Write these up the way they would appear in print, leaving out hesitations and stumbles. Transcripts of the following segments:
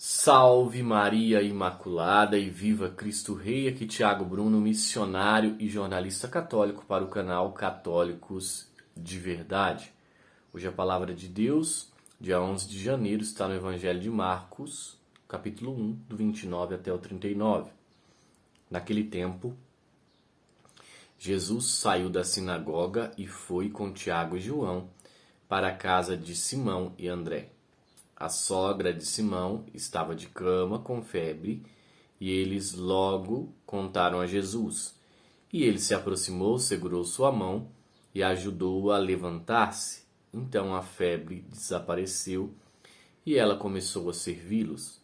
Salve Maria Imaculada e viva Cristo Rei, aqui Tiago Bruno, missionário e jornalista católico para o canal Católicos de Verdade. Hoje a palavra de Deus, dia 11 de janeiro, está no Evangelho de Marcos, capítulo 1, do 29 até o 39. Naquele tempo, Jesus saiu da sinagoga e foi com Tiago e João para a casa de Simão e André. A sogra de Simão estava de cama com febre e eles logo contaram a Jesus. E ele se aproximou, segurou sua mão e ajudou-o a levantar-se. Então a febre desapareceu e ela começou a servi-los.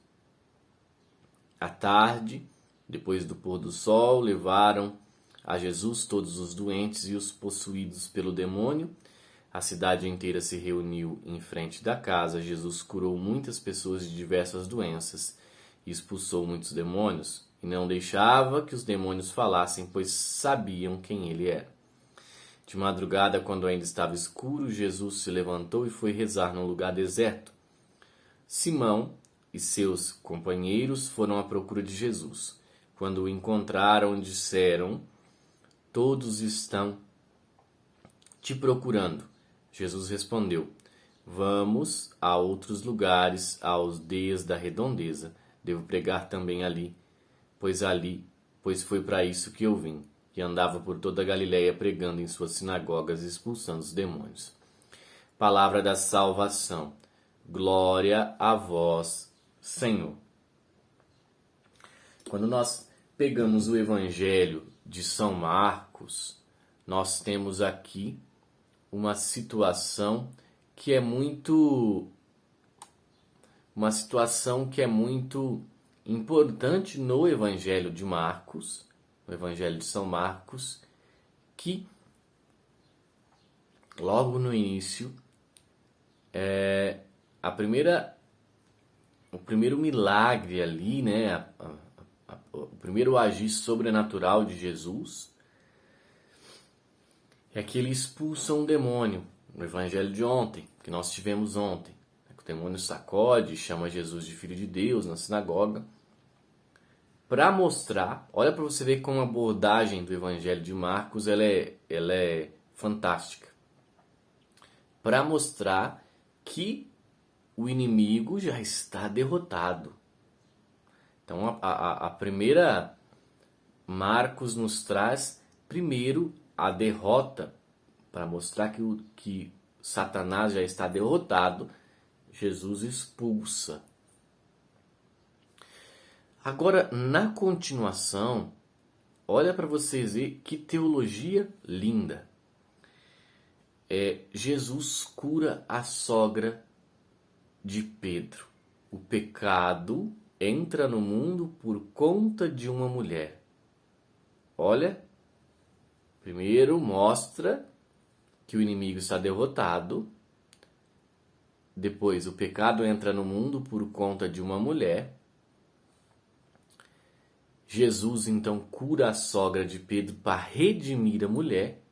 À tarde, depois do pôr do sol, levaram a Jesus todos os doentes e os possuídos pelo demônio. A cidade inteira se reuniu em frente da casa. Jesus curou muitas pessoas de diversas doenças e expulsou muitos demônios. E não deixava que os demônios falassem, pois sabiam quem ele era. De madrugada, quando ainda estava escuro, Jesus se levantou e foi rezar num lugar deserto. Simão e seus companheiros foram à procura de Jesus. Quando o encontraram, disseram: "Todos estão te procurando." Jesus respondeu: "Vamos a outros lugares, aos aldeias da redondeza. Devo pregar também ali, pois foi para isso que eu vim." E andava por toda a Galiléia pregando em suas sinagogas e expulsando os demônios. Palavra da salvação. Glória a vós, Senhor. Quando nós pegamos o Evangelho de São Marcos, nós temos aqui uma situação que é muito importante no Evangelho de Marcos, no Evangelho de São Marcos, que logo no início o primeiro milagre ali, né, o primeiro agir sobrenatural de Jesus é que ele expulsa um demônio, no evangelho de ontem, que nós tivemos ontem. O demônio sacode, chama Jesus de Filho de Deus na sinagoga, para mostrar, olha para você ver como a abordagem do evangelho de Marcos ela é fantástica, para mostrar que o inimigo já está derrotado. Então a primeira Marcos nos traz primeiro a derrota, para mostrar que Satanás já está derrotado. Jesus expulsa. Agora, na continuação, olha para vocês verem que teologia linda. Jesus cura a sogra de Pedro. O pecado entra no mundo por conta de uma mulher. Olha, primeiro mostra que o inimigo está derrotado. Depois, o pecado entra no mundo por conta de uma mulher. Jesus então cura a sogra de Pedro para redimir a mulher.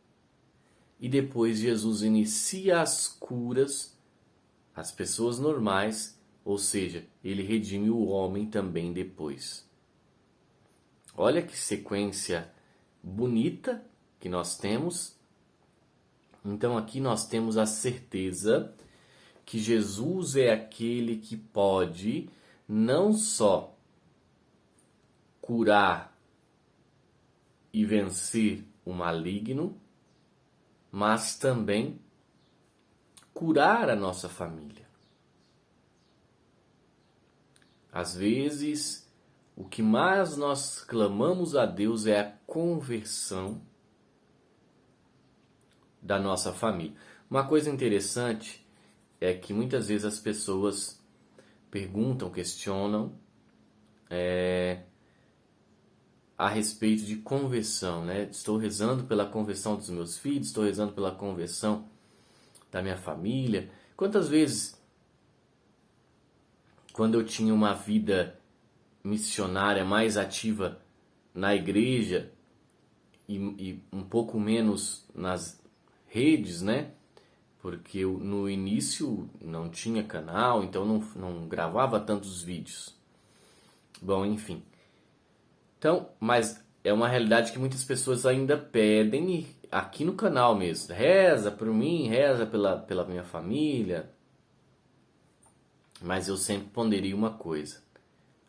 E depois Jesus inicia as curas às pessoas normais, ou seja, ele redime o homem também depois. Olha que sequência bonita que nós temos. Então aqui nós temos a certeza que Jesus é aquele que pode não só curar e vencer o maligno, mas também curar a nossa família. Às vezes, o que mais nós clamamos a Deus é a conversão da nossa família. Uma coisa interessante é que muitas vezes as pessoas perguntam, questionam a respeito de conversão, né? Estou rezando pela conversão dos meus filhos, estou rezando pela conversão da minha família. Quantas vezes, quando eu tinha uma vida missionária mais ativa na igreja e um pouco menos nas redes, né? porque no início não tinha canal, então não gravava tantos vídeos. Bom, enfim. Então, mas é uma realidade que muitas pessoas ainda pedem aqui no canal mesmo. Reza por mim, reza pela minha família. Mas eu sempre ponderei uma coisa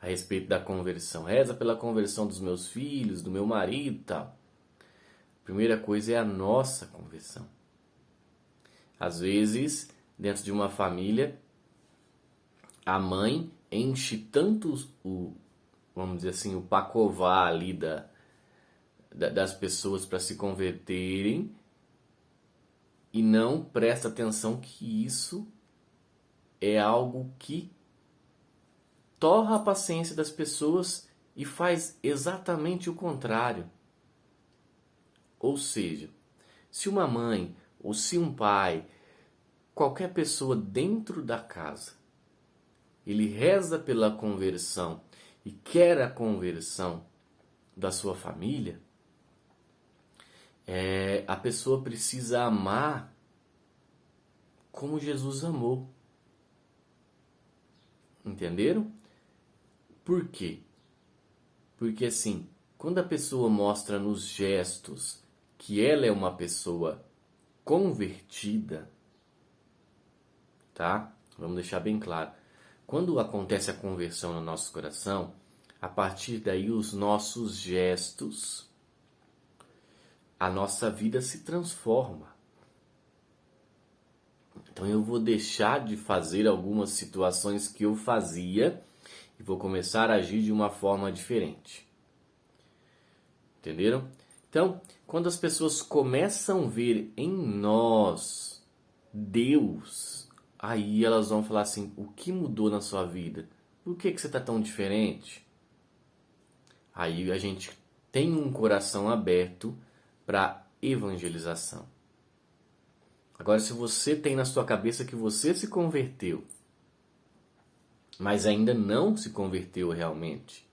a respeito da conversão. Reza pela conversão dos meus filhos, do meu marido e tal. A primeira coisa é a nossa conversão. Às vezes, dentro de uma família, a mãe enche tanto vamos dizer assim, o pacová ali das pessoas para se converterem e não presta atenção que isso é algo que torra a paciência das pessoas e faz exatamente o contrário. Ou seja, se uma mãe ou se um pai, qualquer pessoa dentro da casa, ele reza pela conversão e quer a conversão da sua família, a pessoa precisa amar como Jesus amou. Entenderam? Por quê? Porque assim, quando a pessoa mostra nos gestos que ela é uma pessoa convertida, tá? Vamos deixar bem claro. Quando acontece a conversão no nosso coração, a partir daí os nossos gestos, a nossa vida se transforma. Então eu vou deixar de fazer algumas situações que eu fazia e vou começar a agir de uma forma diferente. Entenderam? Então, quando as pessoas começam a ver em nós Deus, aí elas vão falar assim: o que mudou na sua vida? Por que você está tão diferente? Aí a gente tem um coração aberto para evangelização. Agora, se você tem na sua cabeça que você se converteu, mas ainda não se converteu realmente,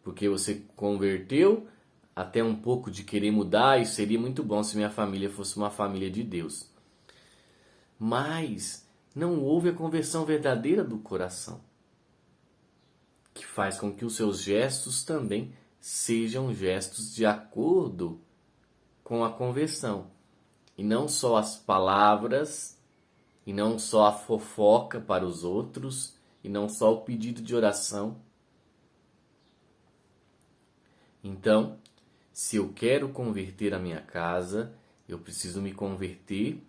porque você converteu até um pouco de querer mudar, e seria muito bom se minha família fosse uma família de Deus. Mas não houve a conversão verdadeira do coração, que faz com que os seus gestos também sejam gestos de acordo com a conversão. E não só as palavras, e não só a fofoca para os outros, e não só o pedido de oração. Então, se eu quero converter a minha casa, eu preciso me converter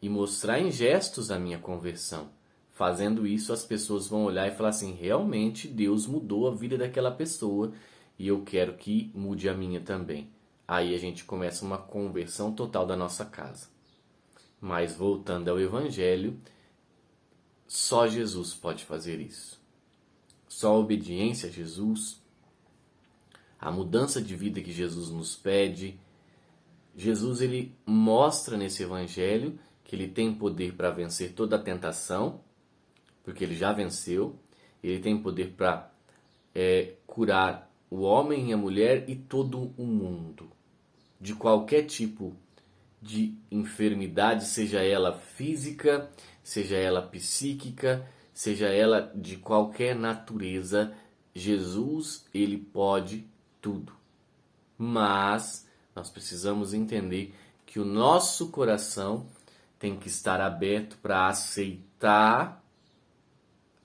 e mostrar em gestos a minha conversão. Fazendo isso, as pessoas vão olhar e falar assim: realmente Deus mudou a vida daquela pessoa e eu quero que mude a minha também. Aí a gente começa uma conversão total da nossa casa. Mas voltando ao Evangelho, só Jesus pode fazer isso. Só a obediência a Jesus, a mudança de vida que Jesus nos pede. Jesus, ele mostra nesse Evangelho que ele tem poder para vencer toda a tentação, porque ele já venceu. Ele tem poder para curar o homem e a mulher e todo o mundo de qualquer tipo de enfermidade, seja ela física, seja ela psíquica, seja ela de qualquer natureza. Jesus, ele pode tudo. Mas nós precisamos entender que o nosso coração tem que estar aberto para aceitar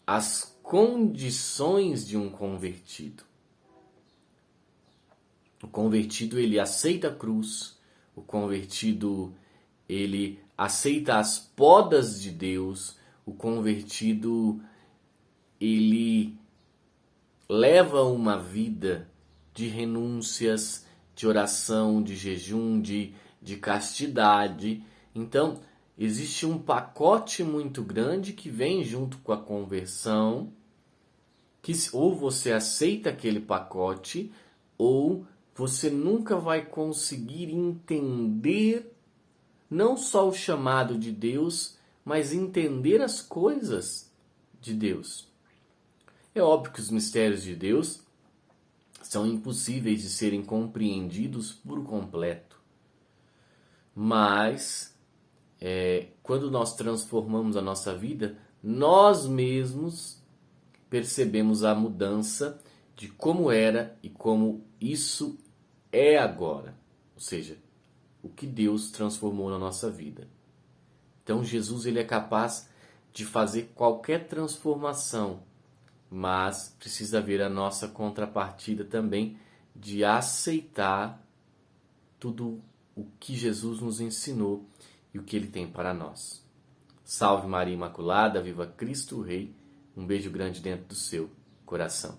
as condições de um convertido. O convertido, ele aceita a cruz. O convertido, ele aceita as podas de Deus. O convertido, ele leva uma vida de renúncias, de oração, de jejum, de castidade. Então, existe um pacote muito grande que vem junto com a conversão, que ou você aceita aquele pacote, ou você nunca vai conseguir entender não só o chamado de Deus, mas entender as coisas de Deus. É óbvio que os mistérios de Deus são impossíveis de serem compreendidos por completo. Mas quando nós transformamos a nossa vida, nós mesmos percebemos a mudança de como era e como isso é agora. Ou seja, o que Deus transformou na nossa vida. Então Jesus ele é capaz de fazer qualquer transformação, mas precisa haver a nossa contrapartida também de aceitar tudo o que Jesus nos ensinou e o que Ele tem para nós. Salve Maria Imaculada, viva Cristo Rei, um beijo grande dentro do seu coração.